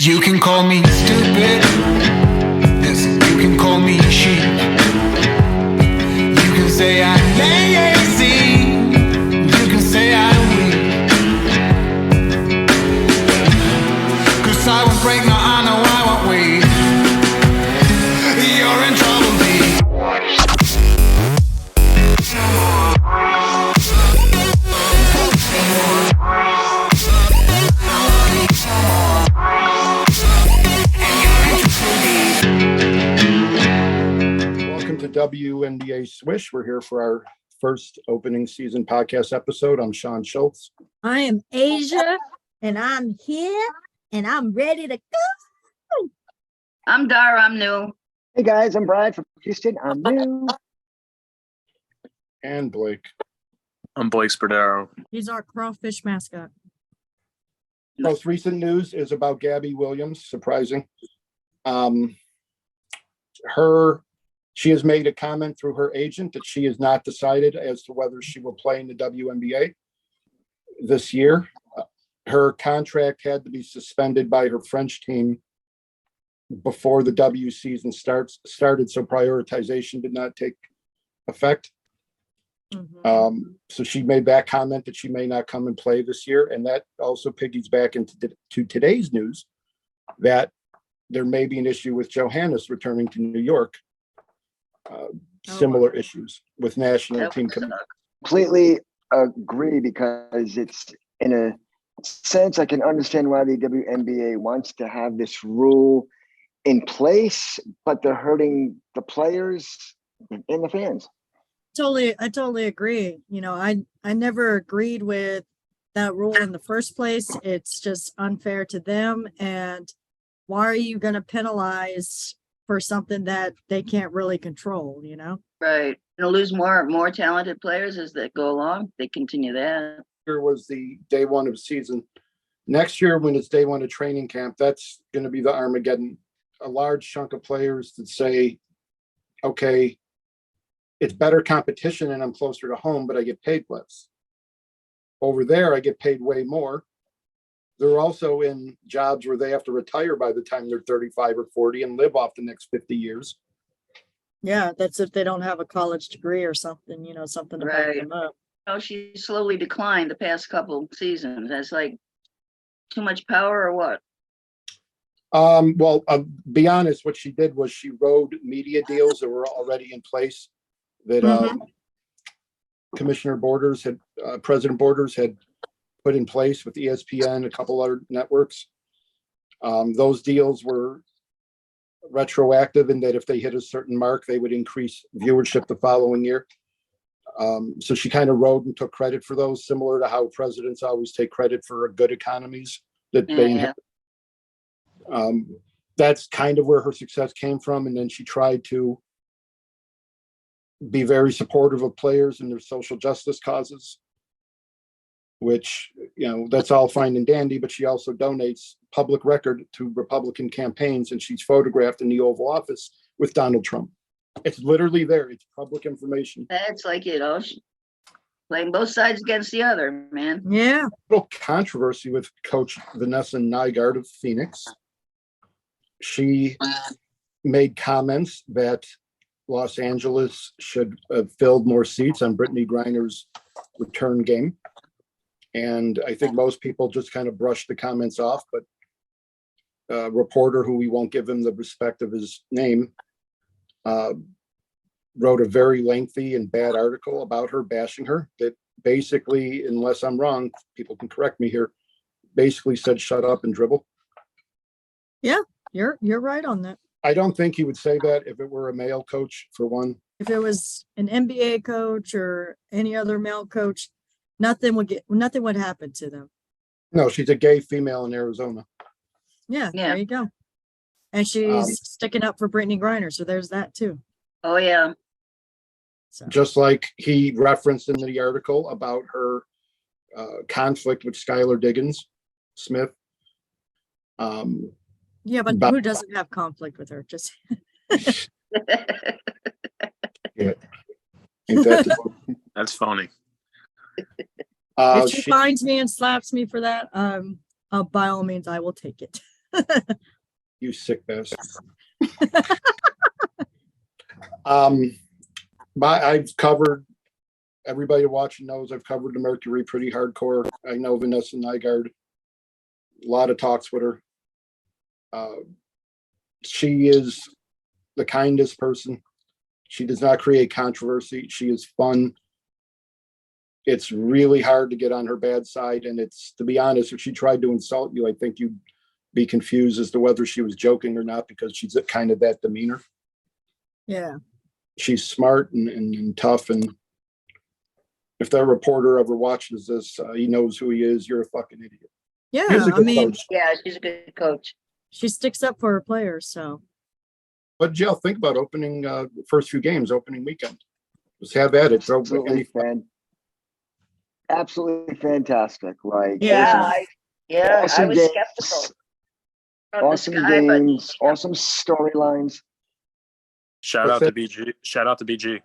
You can call me stupid. Listen, you can call me sheep. You can say I'm lazy. You can say I'm weak. 'Cause I won't break, no, I know I won't wait. You're in trouble, Lee. Welcome to WNBA Swish. We're here for our first opening season podcast episode. I'm Sean Schultz. I am Asia, and I'm here, and I'm ready to go. I'm Dara, I'm new. Hey guys, I'm Brian from Houston. I'm new. And Blake. I'm Blake Spadaro. He's our crawfish mascot. Most recent news is about Gabby Williams. Surprising. She has made a comment through her agent that she has not decided as to whether she will play in the WNBA this year. Her contract had to be suspended by her French team before the W season started, so prioritization did not take effect. So she made that comment that she may not come and play this year, and that also piggies back into to today's news that there may be an issue with Johannes returning to New York. Similar issues with national team commitment. Completely agree, because it's, in a sense, I can understand why the WNBA wants to have this rule in place, but they're hurting the players and the fans. I totally agree. You know, I never agreed with that rule in the first place. It's just unfair to them. And why are you going to penalize for something that they can't really control, you know? Right. You'll lose more talented players as they go along. They continue that. Here was the day one of season. Next year, when it's day one of training camp, that's going to be the Armageddon. A large chunk of players that say, okay, it's better competition and I'm closer to home, but I get paid less. Over there, I get paid way more. They're also in jobs where they have to retire by the time they're 35 or 40 and live off the next 50 years. Yeah, that's if they don't have a college degree or something, you know, something to back them up. Oh, she slowly declined the past couple seasons. That's like too much power or what? Well, be honest, what she did was she rode media deals that were already in place that President Borders had put in place with ESPN, a couple other networks. Those deals were retroactive in that if they hit a certain mark, they would increase viewership the following year. So she kind of rode and took credit for those, similar to how presidents always take credit for good economies that they inherit. That's kind of where her success came from. And then she tried to be very supportive of players and their social justice causes, which, you know, that's all fine and dandy, but she also donates public record to Republican campaigns, and she's photographed in the Oval Office with Donald Trump. It's literally there. It's public information. That's like, you know, playing both sides against the other, man. Yeah. A little controversy with Coach Vanessa Nygaard of Phoenix. She made comments that Los Angeles should have filled more seats on Brittany Griner's return game. And I think most people just kind of brushed the comments off, but a reporter, who we won't give him the respect of his name, wrote a very lengthy and bad article about her, bashing her, that basically, unless I'm wrong, people can correct me here, basically said, shut up and dribble. Yeah, you're right on that. I don't think he would say that if it were a male coach, for one. If it was an NBA coach or any other male coach, nothing would happen to them. No, she's a gay female in Arizona. Yeah. There you go. And she's sticking up for Brittany Griner, so there's that too. Oh yeah. So. Just like he referenced in the article about her conflict with Skylar Diggins Smith. Yeah, but who doesn't have conflict with her? Just yeah. That's funny. If she finds me and slaps me for that, by all means, I will take it. You sick bastard. I've covered, everybody watching knows I've covered the Mercury pretty hardcore. I know Vanessa Nygaard. A lot of talks with her. She is the kindest person. She does not create controversy. She is fun. It's really hard to get on her bad side. And it's, to be honest, if she tried to insult you, I think you'd be confused as to whether she was joking or not, because she's kind of that demeanor. Yeah. She's smart and tough. And if that reporter ever watches this, he knows who he is. You're a fucking idiot. Yeah. He's a I good mean, coach. Yeah, she's a good coach. she sticks up for her players. So But Jill, think about opening first few games, opening weekend. Just have at it. Throw Absolutely any absolutely fantastic. Like Yeah. I awesome was games, skeptical. Of the awesome Sky, but games, awesome storylines. Shout What's out to that? BG. Shout out to BG.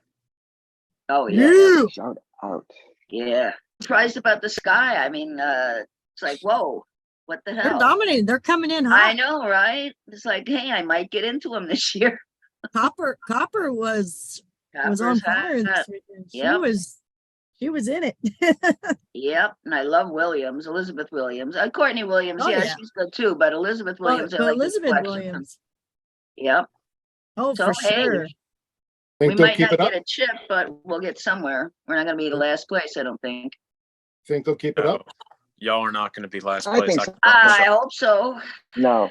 oh yeah, Shout out. yeah. Surprised about the Sky. I mean, it's like, whoa, what the they're hell? dominating. They're coming in I hot. know, right? It's like, hey, I might get into them this year. Copper was on Copper's fire hot. this weekend. Yep. She was in it. Yep, and I love Williams, Elizabeth Williams. Courtney Williams, Oh, yeah, yeah. she's good too, but Elizabeth Williams, I but like the Elizabeth complexion. Williams. Yep. Oh, So, for hey, sure. we think they'll might keep not it up? get a chip, but we'll get somewhere. We're not going to be the last place, I don't think. Think they'll keep it No, up? y'all are not going to be last I place. think I so. can promise I you. hope so. No,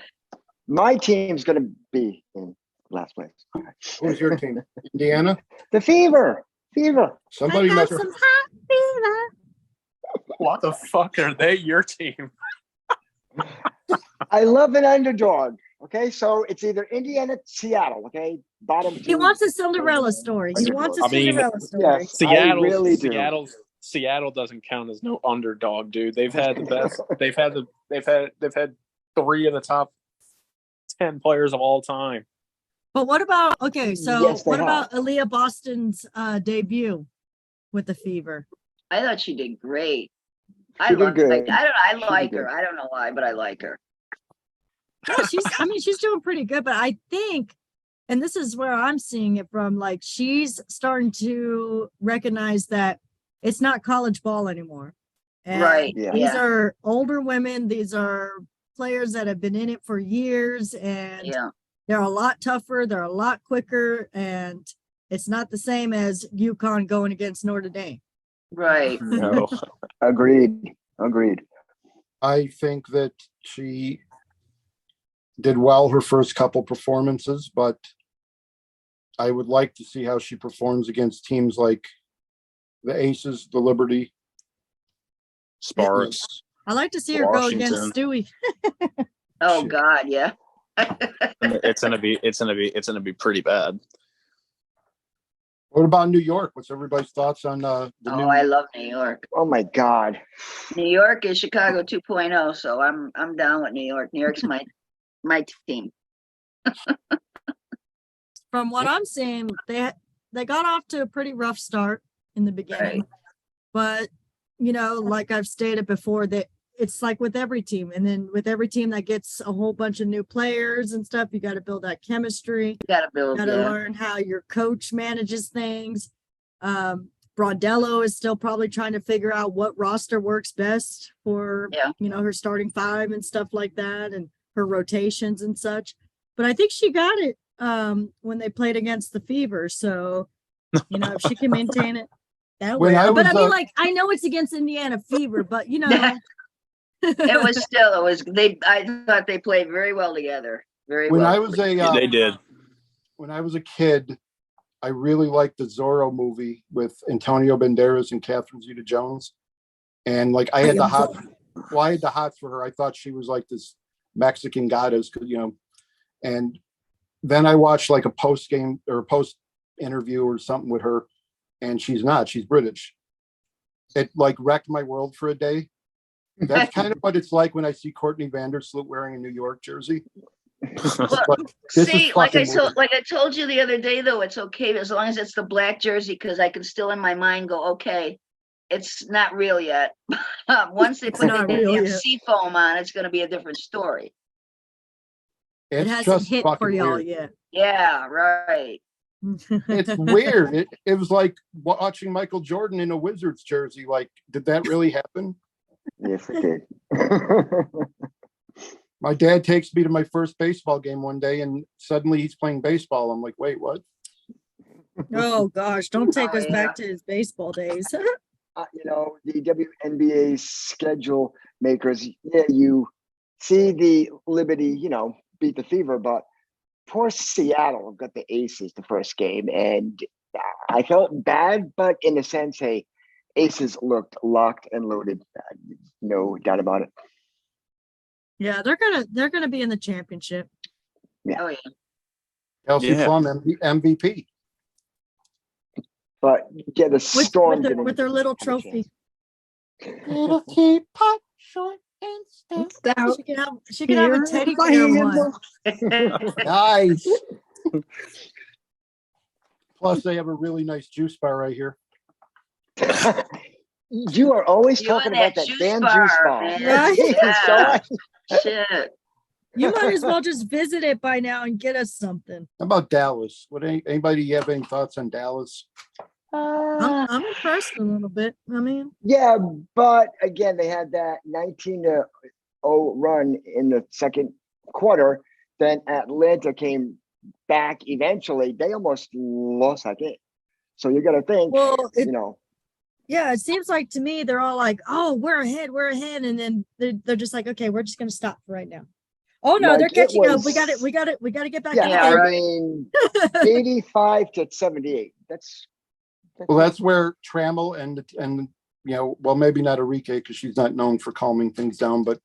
my team's gonna be in last place. Who's your team? Indiana? The Fever. Somebody I got must some hot fever. What the fuck are they? Your team? I love an underdog. Okay, so it's either Indiana, Seattle. Okay, bottom two. He wants a Cinderella story. He wants a I mean, Cinderella story. Yes, I really do. Seattle doesn't count as no underdog, dude. They've had the best. They've had 3 of the top 10 players of all time. But what about so Yes, they what have. about Aaliyah Boston's debut with the Fever? I thought she did great. She did good. I She like did her. good. I don't know why, but I like her. Yeah, she's doing pretty good, but I think, and this is where I'm seeing it from, like she's starting to recognize that it's not college ball anymore. And Right, yeah. these are older women, these are players that have been in it for years, and Yeah. they're a lot tougher, they're a lot quicker, and it's not the same as UConn going against Notre Dame. Right. No. Agreed. I think that she did well her first couple performances, but I would like to see how she performs against teams like the Aces, the Liberty. Sparks. I like to see her go against Washington. Stewie. Oh Shit. God, yeah. It's gonna be pretty bad. What about New York? What's everybody's thoughts on the Oh, new? I love New York. Oh my God. New York is Chicago 2.0, so I'm down with New York. New York's my team. From what I'm seeing, they got off to a pretty rough start in the beginning, Right. but like I've stated before, that it's like with every team, and then with every team that gets a whole bunch of new players and stuff, you got to build that chemistry. You gotta build. Got to Yeah. learn how your coach manages things. Brodello is still probably trying to figure out what roster works best for, Yeah. her starting 5 and stuff like that, and her rotations and such. But I think she got it when they played against the Fever. So, if she can maintain it that When way. I But I was, mean, like, I know it's against Indiana Fever, but I thought they played very well together. Very when well. I was They did. when I was a kid, I really liked the Zorro movie with Antonio Banderas and Catherine Zeta-Jones. And like I had the hots for her. I thought she was like this Mexican goddess, and then I watched like a post game or a post interview or something with her, and she's British. It like wrecked my world for a day. That's kind of what it's like when I see Courtney Vandersloot wearing a New York jersey. But this See, is fucking weird. like I told you the other day, though, it's okay as long as it's the black jersey, because I can still in my mind go, okay, it's not real yet. Once they put not the real damn yet. seafoam on, it's going to be a different story. It It's hasn't just hit for fucking y'all weird. yet. Yeah, right. It's weird. It was like watching Michael Jordan in a Wizards jersey. Like, did that really happen? Yes, it did. My dad takes me to my first baseball game one day, and suddenly he's playing baseball. I'm like, wait, what? Oh gosh, don't take Oh, us yeah. back to his baseball days. The WNBA schedule makers, yeah, you see the Liberty, beat the Fever, but poor Seattle got the Aces the first game, and I felt bad, but in a sense, hey, Aces looked locked and loaded, no doubt about it. Yeah, they're gonna be in the championship. Oh, yeah. Kelsey Yeah. Plum, MVP. But yeah, the With, Storm with their little trophy. Little teapot, short and stout. She can have a teddy bear one. Nice. Plus, they have a really nice juice bar right here. You are always You talking and about that that damn juice bar. man. Right? Yeah. Shit. You might as well just visit it by now and get us something. How about Dallas? Would anybody have any thoughts on Dallas? I'm impressed a little bit. I mean, Yeah, but again, they had that 19-0 run in the second quarter. Then Atlanta came back eventually. They almost lost that game. So you got to think, well, know, it seems like to me they're all like, "Oh, we're ahead," and then they're just like, "Okay, we're just gonna stop for right now." Oh no, Like, they're it catching up. was- We got it. We got to get back. yeah, in Yeah, the I game. mean, 85-78. That's Well, that's where Trammell and well, maybe not Enrique because she's not known for calming things down, but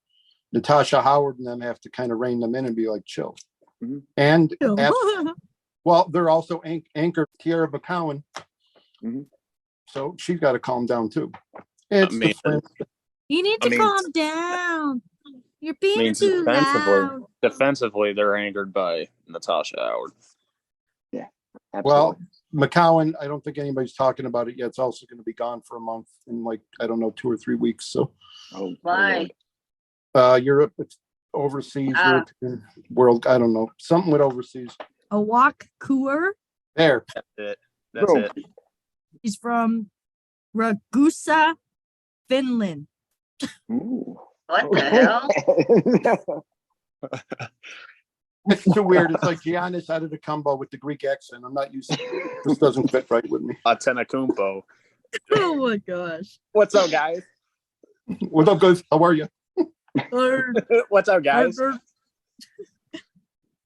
Natasha Howard and them have to kind of rein them in and be like, chill. Mhm. And well, they're also anchored Tierra McCowan. Mhm. So she's got to calm down too. It's the French. You need to I mean- calm down. You're being means too loud. defensively, they're anchored by Natasha Howard. absolutely. Well, McCowan, I don't think anybody's talking about it yet. It's also going to be gone for a month in 2 or 3 weeks. So Oh, Why? Europe, it's overseas, European world. I don't know. Something with overseas. A walk cooler. There. That's it. That's Boom. it. He's from Ragusa, Finland. Ooh. What the hell? It's too weird. It's like Giannis out of the combo with the Greek accent. I'm not used to it. This doesn't fit right with me. Atenakumpo. Oh my gosh. What's up, guys? What's up, guys? How are you? What's up, guys?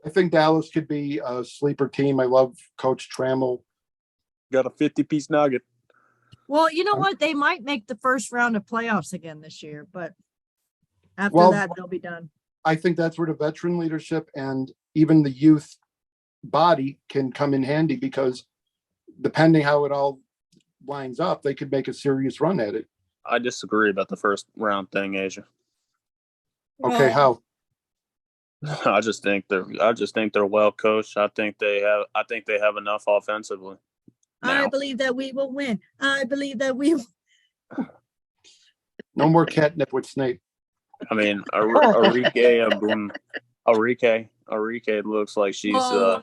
I think Dallas could be a sleeper team. I love Coach Trammell. Got a 50-piece nugget. Well, you know what? They might make the first round of playoffs again this year, but after Well, that, they'll be done. I think that's where the veteran leadership and even the youth body can come in handy because depending how it all lines up, they could make a serious run at it. I disagree about the first round thing, Asia. Okay, how? I just think they're well coached. I think they have enough offensively. I Now. believe that we will win. I believe that we will. No more catnip with Snape. I mean, Enrique looks like she's Well,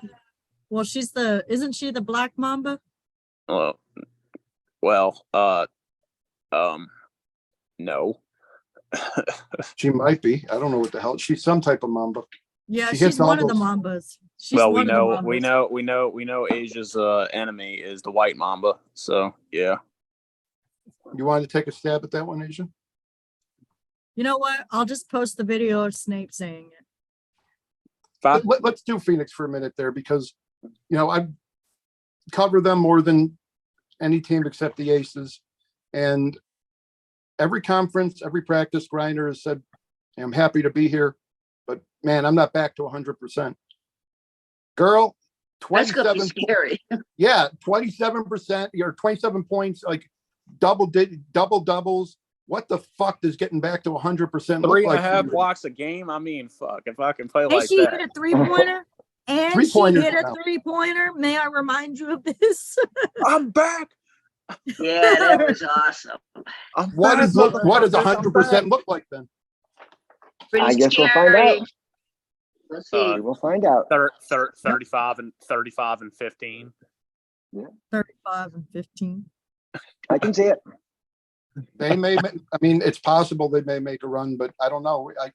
isn't she the Black Mamba? no. She might be. I don't know what the hell. She's some type of mamba. Yeah, She she's hits all one of the those- Mambas. She's Well, one of the Mambas. we know Asia's enemy is the white mamba. So yeah. You wanted to take a stab at that one, Asia? You know what? I'll just post the video of Snape saying it. Let's do Phoenix for a minute there because, I cover them more than any team except the Aces. And every conference, every practice, Griner has said, I'm happy to be here, but man, I'm not back to 100%. Girl, That's gonna be 27, scary. yeah, 27%, 27 points, like double doubles. What the fuck does getting back to 100% look 3.5 like? blocks a game. I mean, fuck, if I can play And like she that. hit a 3-pointer. And she Three-pointers hit a now. 3-pointer. May I remind you of this? I'm back. Yeah, that was awesome. What does 100% percent look like then? Pretty I guess we'll scary. find out. Let's see. We will find out. 35 and 15. 35 and 15. I can see it. They may, I mean, it's possible they may make a run, but I don't know. I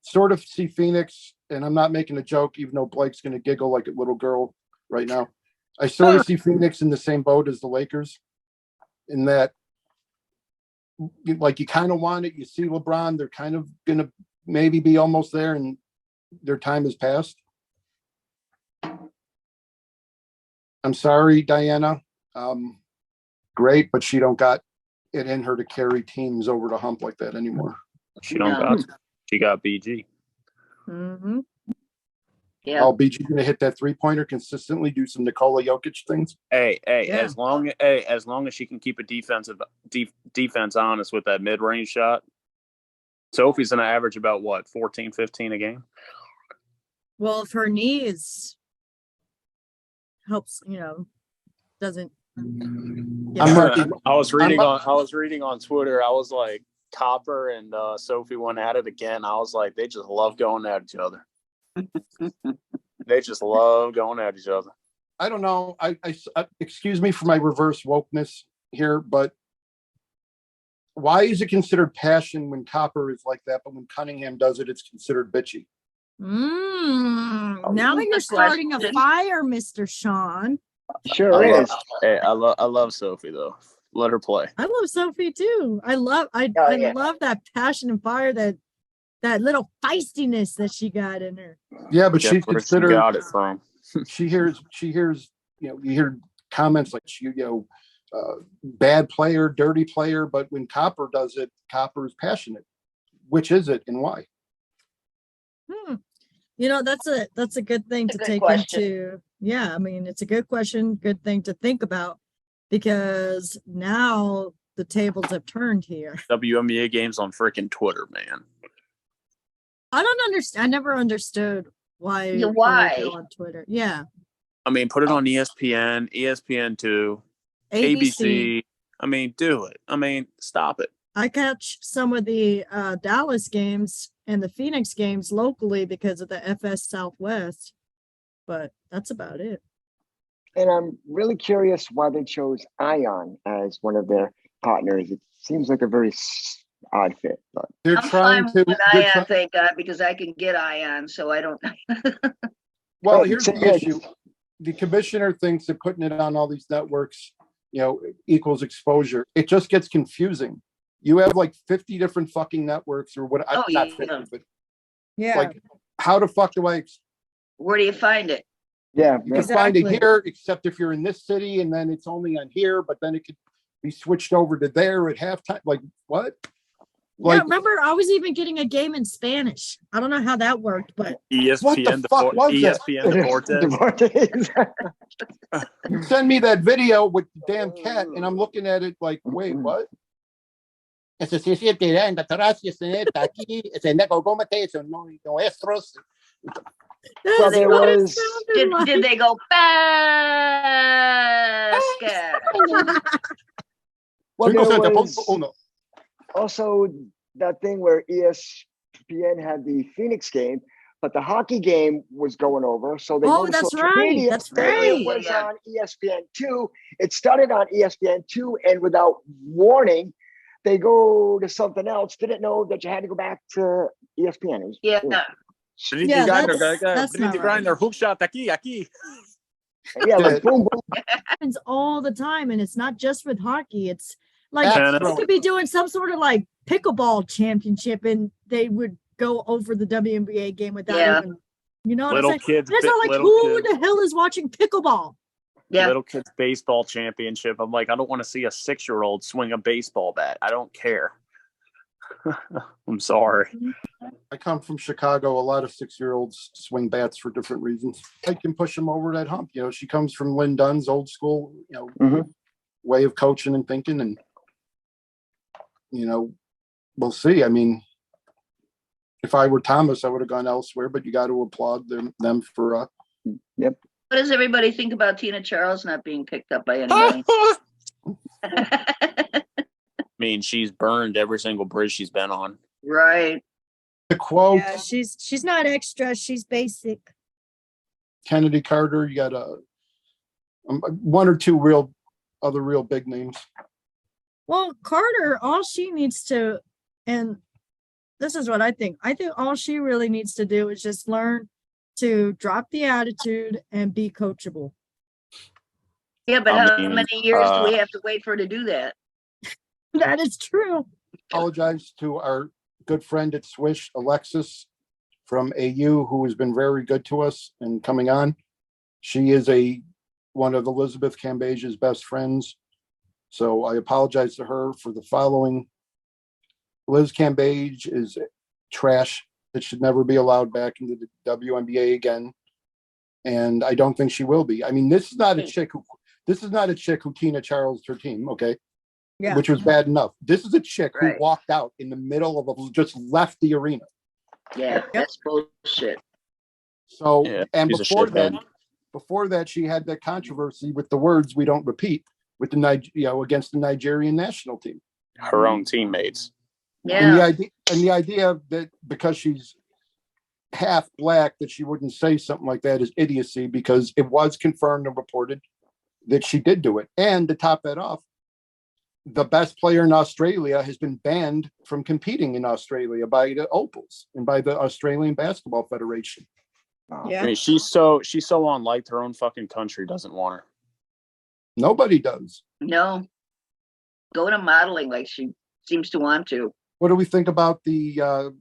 sort of see Phoenix, and I'm not making a joke, even though Blake's going to giggle like a little girl right now. I sort of see Phoenix in the same boat as the Lakers in that, like, you kind of want it. You see LeBron, they're kind of going to maybe be almost there, and their time has passed. I'm sorry, Diana. Great, but she don't got it in her to carry teams over the hump like that anymore. She don't No. got. She got BG. Mm-hmm. Yeah. Oh, BG gonna hit that 3-pointer consistently, do some Nikola Jokic things. Hey, Yeah. as long as she can keep a defense honest with that mid-range shot, Sophie's gonna average about what, 14, 15 a game. Well, if her knees helps, doesn't. I'm Yeah. marking. I was reading on Twitter. I was like, Copper and Sophie went at it again. I was like, they just love going at each other. They just love going at each other. I don't know. I excuse me for my reverse wokeness here, but why is it considered passion when Copper is like that, but when Cunningham does it, it's considered bitchy? Now Good you're starting a question. fire, Mr. Sean. Sure is. I love Sophie though. Let her play. I love Sophie too. I love yeah. love that passion and fire, that little feistiness that she got in her. Yeah, but Guess she's where she considered. got it from. She hears. You hear comments like bad player, dirty player. But when Copper does it, Copper is passionate. Which is it, and why? That's a good thing It's a to good take question. into. Yeah, I mean, it's a good question, good thing to think about, because now the tables have turned here. WNBA games on freaking Twitter, man. I don't understand. I never understood why. Yeah, they would why? go on Twitter? Yeah, I mean, put it on ESPN, ESPN2, ABC. I mean, do it. I mean, stop it. I catch some of the Dallas games and the Phoenix games locally because of the FS Southwest, but that's about it. And I'm really curious why they chose Ion as one of their partners. It seems like a very odd fit, but They're I'm trying fine to. with they're Ion, try- thank God, because I can get Ion, so I don't. well, Good. here's the issue. The commissioner thinks that putting it on all these networks, equals exposure. It just gets confusing. You have like 50 different fucking networks or what? Oh, Not yeah. 50, but Yeah, like, how the fuck do I? Where do you find it? yeah, You can find Exactly. it here, except if you're in this city, and then it's only on here, but then it could be switched over to there at halftime. Like what? yeah. Remember, I was even getting a game in Spanish. I don't know how that worked, but ESPN, the fuck was that? ESPN Deportes. You send me that video with the damn cat, and I'm looking at it like, wait, what? Well, that's there what it was- sounded Did like. they go basket? well, there 5-0 was punto 1. also that thing where ESPN had the Phoenix game, but the hockey game was going over. So they Oh, go to that's social right. media, That's say right. It was Yeah. on ESPN2. It started on ESPN2, and without warning, they go to something else. Didn't know that you had to go back to ESPN. It was, Yeah. Yeah, that's not right. grind their hook shot aquí. yeah, like boom, boom. Happens all the time, and it's not just with hockey. It's like Tennis. they could be doing some sort of like pickleball championship, and they would go over the WNBA game without Yeah. even, what Little I'm saying? kids, It's not like little who kids. the hell is watching pickleball? Yeah. Little kids baseball championship. I'm like, I don't want to see a 6-year-old swing a baseball bat. I don't care. I'm sorry. I come from Chicago. A lot of 6-year-olds swing bats for different reasons. I can push them over that hump. She comes from Lynn Dunn's old school, Mhm. way of coaching and thinking, and we'll see. I mean, if I were Thomas, I would have gone elsewhere. But you got to applaud them for. What does everybody think about Tina Charles not being picked up by anybody? I mean, she's burned every single bridge she's been on. Right. The quote, Yeah, she's not extra, she's basic. Kennedy Carter, you got one or two other real big names. Well, Carter, all she needs to, and this is what I think all she really needs to do is just learn to drop the attitude and be coachable. Yeah, but I how mean, many years do we have to wait for her to do that? That is true. Apologize to our good friend at Swish, Alexis from AU, who has been very good to us and coming on. She is one of Elizabeth Cambasia's best friends. So I apologize to her for the following. Liz Cambasia is trash. It should never be allowed back into the WNBA again. And I don't think she will be. I mean, this is not a chick who Tina Charles her team, okay? Yeah. Which was bad enough. This is a chick who Right. walked out in the middle of just left the arena. Yeah, that's bullshit. So, Yeah, and she's a before that, she had that controversy with the words "we don't repeat" with against the Nigerian national team. her own teammates. And Yeah, the idea that because she's half black that she wouldn't say something like that is idiocy, because it was confirmed and reported that she did do it. And to top that off, the best player in Australia has been banned from competing in Australia by the Opals and by the Australian Basketball Federation. Yeah. I mean, she's so unliked, her own fucking country doesn't want her. Nobody does. no. Go to modeling like she seems to want to. What do we think about the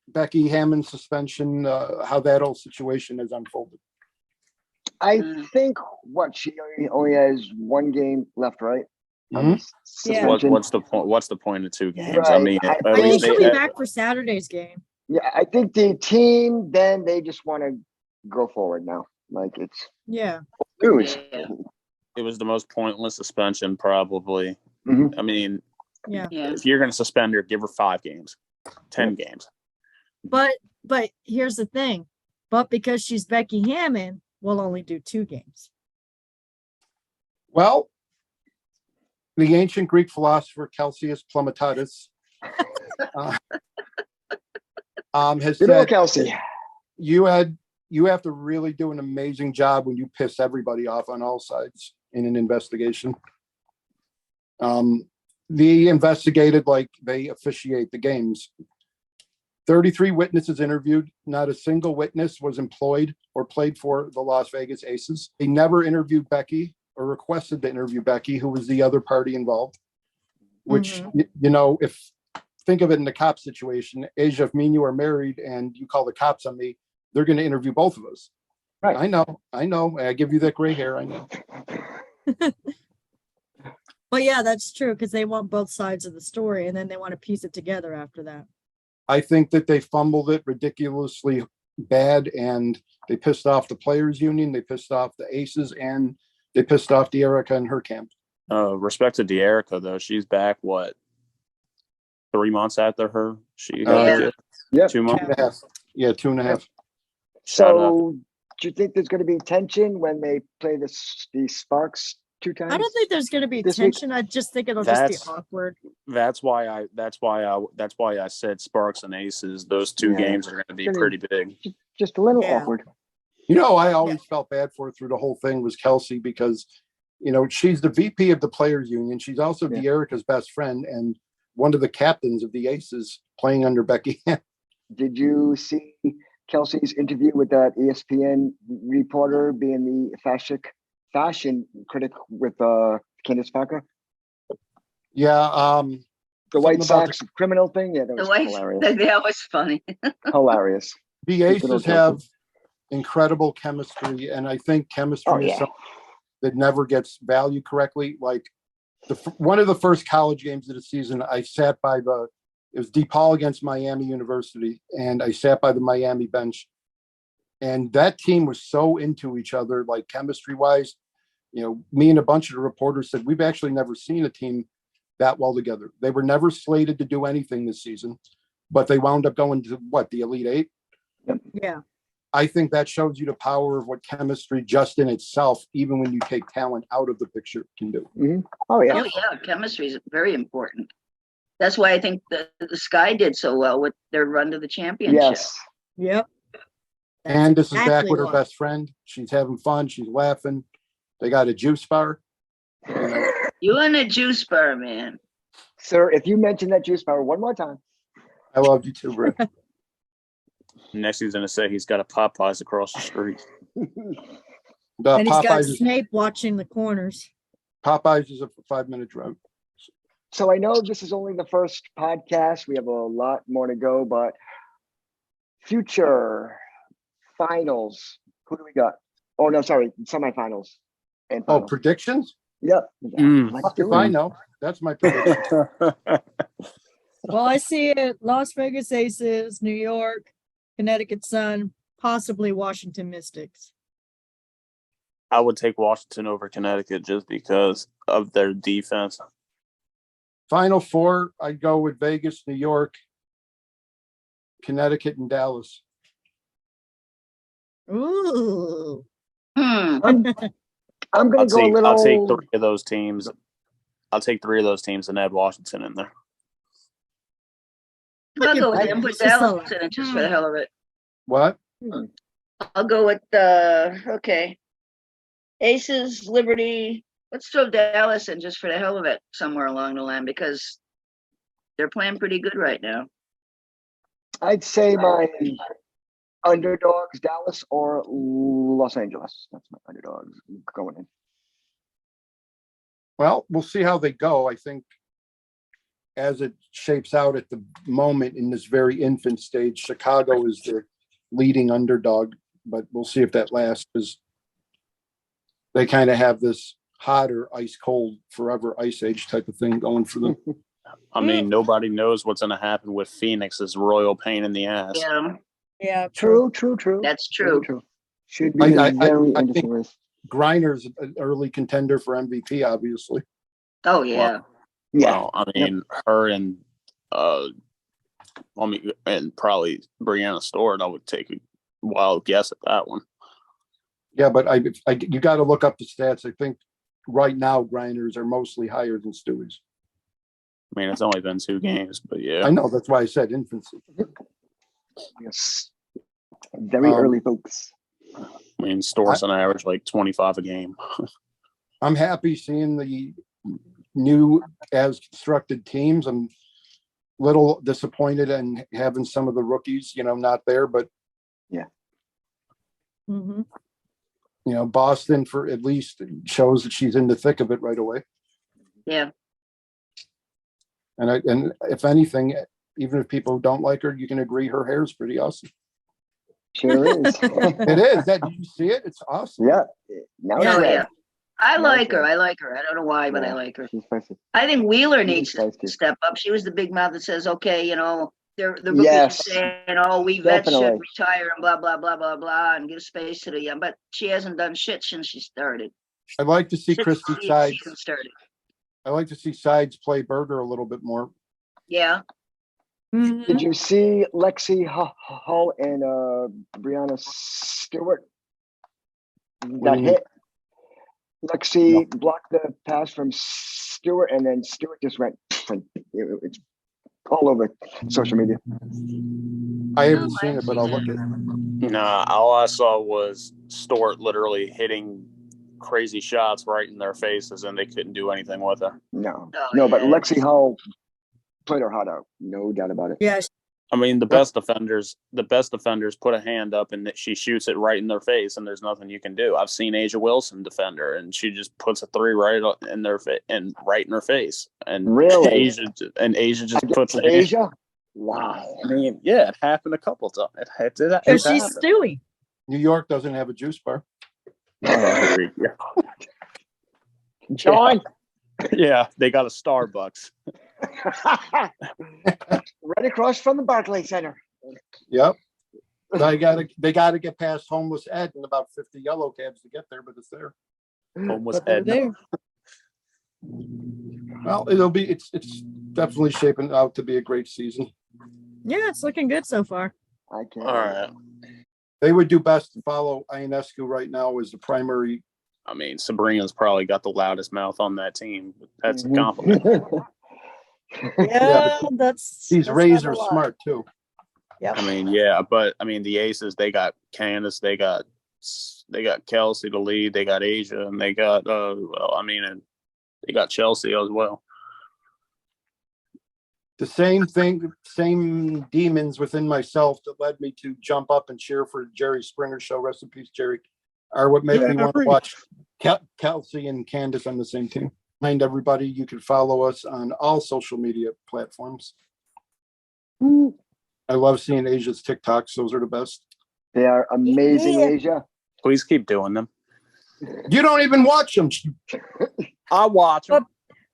Becky Hammond suspension, how that whole situation has unfolded? I Mm. think she only has one game left, right? Mhm. Yeah. What's the point? What's the point of 2 games? Right. I mean, I at I think least she'll they be back for Saturday's game. Yeah, I think the team then they just want to go forward now. Like it's Yeah. news. Yeah, it was the most pointless suspension probably. Mhm. I mean, Yeah. yeah. if you're going to suspend her, give her 5 games, 10 games. But here's the thing. But because she's Becky Hammond, we'll only do 2 games. Well, the ancient Greek philosopher Celsius Plumetatus has Good old said Kelsey. you have to really do an amazing job when you piss everybody off on all sides in an investigation. They investigated like they officiate the games. 33 witnesses interviewed. Not a single witness was employed or played for the Las Vegas Aces. They never interviewed Becky or requested to interview Becky, who was the other party involved. Which, if think of it in the cop situation, Asia, if me and you are married and you call the cops on me, they're going to interview both of us. Right. I know. I give you that gray hair. I know. But yeah, that's true, because they want both sides of the story and then they want to piece it together after that. I think that they fumbled it ridiculously bad, and they pissed off the players union. They pissed off the Aces, and they pissed off De'Erica and her camp. Respect to De'Erica, though. She's back, 3 months after her? She Yeah. Yep. 2 months? 2.5. Yeah, 2.5. Shout out. So do you think there's going to be tension when they play the Sparks 2 times? I don't think there's going to be This week? tension. I just think it'll just That's- be awkward. That's why I said Sparks and Aces. Those 2 Yeah. games are going to be pretty big. Just a little Yeah. awkward. I always felt bad for her through the whole thing was Kelsey, because, she's the VP of the players union. She's also Yeah. De'Erica's best friend and one of the captains of the Aces playing under Becky. Did you see Kelsey's interview with that ESPN reporter being the fashion critic with Candace Parker? Yeah. The White Something about Sox criminal thing? Yeah, that The was wife, hilarious. that was funny. Hilarious. The Good Aces old have Kelsey. incredible chemistry, and I think chemistry Oh, is yeah. something that never gets valued correctly. Like one of the first college games of the season, I sat by it was DePaul against Miami University, and I sat by the Miami bench, and that team was so into each other, like chemistry wise. Me and a bunch of the reporters said we've actually never seen a team that well together. They were never slated to do anything this season, but they wound up going to the Elite Eight. Yeah. I think that shows you the power of what chemistry just in itself, even when you take talent out of the picture, can do. Oh, yeah. Oh, yeah, chemistry is very important. That's why I think the Sky did so well with their run to the championship. Yes. Yep. That's Candace is back exactly with her why. best friend. She's having fun. She's laughing. They got a juice bar. You and a juice bar, man. Sir, if you mention that juice bar one more time. I love you too, Rick. Next, he's gonna say he's got a Popeyes across the street. The And he's got Popeyes, Snape watching the corners. Popeyes is a 5-minute drive. So I know this is only the first podcast. We have a lot more to go, but future finals. Who do we got? Oh no, sorry, semifinals and Oh, finals. predictions? Yep. Mm. Let's Fuck do if I it. know. That's my prediction. Well, I see it. Las Vegas Aces, New York, Connecticut Sun, possibly Washington Mystics. I would take Washington over Connecticut just because of their defense. Final four, I'd go with Vegas, New York, Connecticut, and Dallas. Ooh. Hmm. I'm gonna go a little. I'll take three of those teams. I'll take three of those teams and add Washington in there. I'll go with I- them. Put it's just Dallas a- in it just for the hell of it. What? I'll go with okay. Aces, Liberty. Let's throw Dallas in just for the hell of it somewhere along the line because they're playing pretty good right now. I'd say my underdogs, Dallas or Los Angeles. That's my underdogs going in. Well, we'll see how they go. I think as it shapes out at the moment in this very infant stage, Chicago is the leading underdog, but we'll see if that lasts because they kind of have this hot or ice cold forever ice age type of thing going for them. I mean, nobody knows what's going to happen with Phoenix's royal pain in the ass. Yeah, Yeah. True. that's true. Should be I a very think interesting race. Griner's an early contender for MVP, obviously. Oh yeah. Yeah. Well, I mean, her and and probably Brianna Stewart, I would take a wild guess at that one. Yeah, but you got to look up the stats. I think right now Grinders are mostly higher than Stewie's. I mean, it's only been 2 games, but yeah. I know, that's why I said infancy. Yes. Very early, folks. I mean, Stewart's on average like 25 a game. I'm happy seeing the new as constructed teams. I'm a little disappointed in having some of the rookies, not there, but Mm-hmm. Boston for at least shows that she's in the thick of it right away. Yeah. And if anything, even if people don't like her, you can agree her hair is pretty awesome. Sure is. It is. Did you see it? It's awesome. Yeah. Now Yeah. it's Oh red. yeah. I No, like it's her. not. I like her. I don't know why, but I Yeah, like her. She's spicy. I think Wheeler She's needs to spicy. step up. She was the big mouth that says, okay, the rookies Yes. are saying, oh, we vets should Definitely. retire and blah, blah, blah, blah, blah, and give space to the young. But she hasn't done shit since she started. I'd like to see Since Christy the Sides. season started. I like to see Sides play Berger a little bit more. Yeah. Mm-hmm. Did you see Lexi Hull and Brianna Stewart? do That you mean? hit. Lexi blocked the pass from Stewart, and then Stewart just went. It's all over social media. I haven't seen it, but I'll look at it. Nah, all I saw was Stewart literally hitting crazy shots right in their faces, and they couldn't do anything with her. No, Oh, no, but yeah. Lexi Hull played her heart out. No doubt about it. Yeah. I mean, the best defenders put a hand up and she shoots it right in their face, and there's nothing you can do. I've seen Asia Wilson defend her, and she just puts a 3 right in their and right in her face. And Really? Asia just puts a hand. Asia. Wow. I mean, yeah, it happened a couple times. It Because she's happened. Stewie. New York doesn't have a juice bar. Yeah. John. Yeah, they got a Starbucks. Right across from the Barclays Center. Yep. They gotta get past homeless Ed and about 50 yellow cabs to get there, but it's there. Homeless But they're Ed. there. Well, it's definitely shaping out to be a great season. Yeah, it's looking good so far. I can't. All right. They would do best to follow Ionescu right now as the primary. I mean, Sabrina's probably got the loudest mouth on that team. That's a Mhm. compliment. Yeah, that's He's that's not razor a lie. smart too. Yep. I mean, yeah, but I mean, the Aces, they got Candace, they got Kelsey to lead, they got Asia, and they got well, I mean, and they got Chelsea as well. The same thing, same demons within myself that led me to jump up and cheer for Jerry Springer show. Rest in peace, Jerry. Are what make me want to watch Kelsey and Candace on the same team. Mind everybody, you can follow us on all social media platforms. I love seeing Asia's TikToks. Those are the best. They are amazing, Yeah. Asia. Please keep doing them. You don't even watch them. I watch them.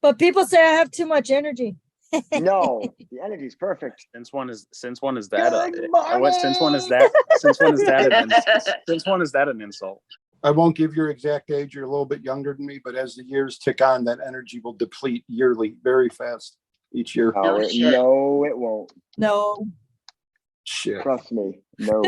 But people say I have too much energy. No, the energy's perfect. Since when is that? Good Since when is that? Since when is that an insult? I won't give your exact age. You're a little bit younger than me, but as the years tick on, that energy will deplete yearly, very fast each year. No, shit. no, it won't. No. Shit. Trust me. No.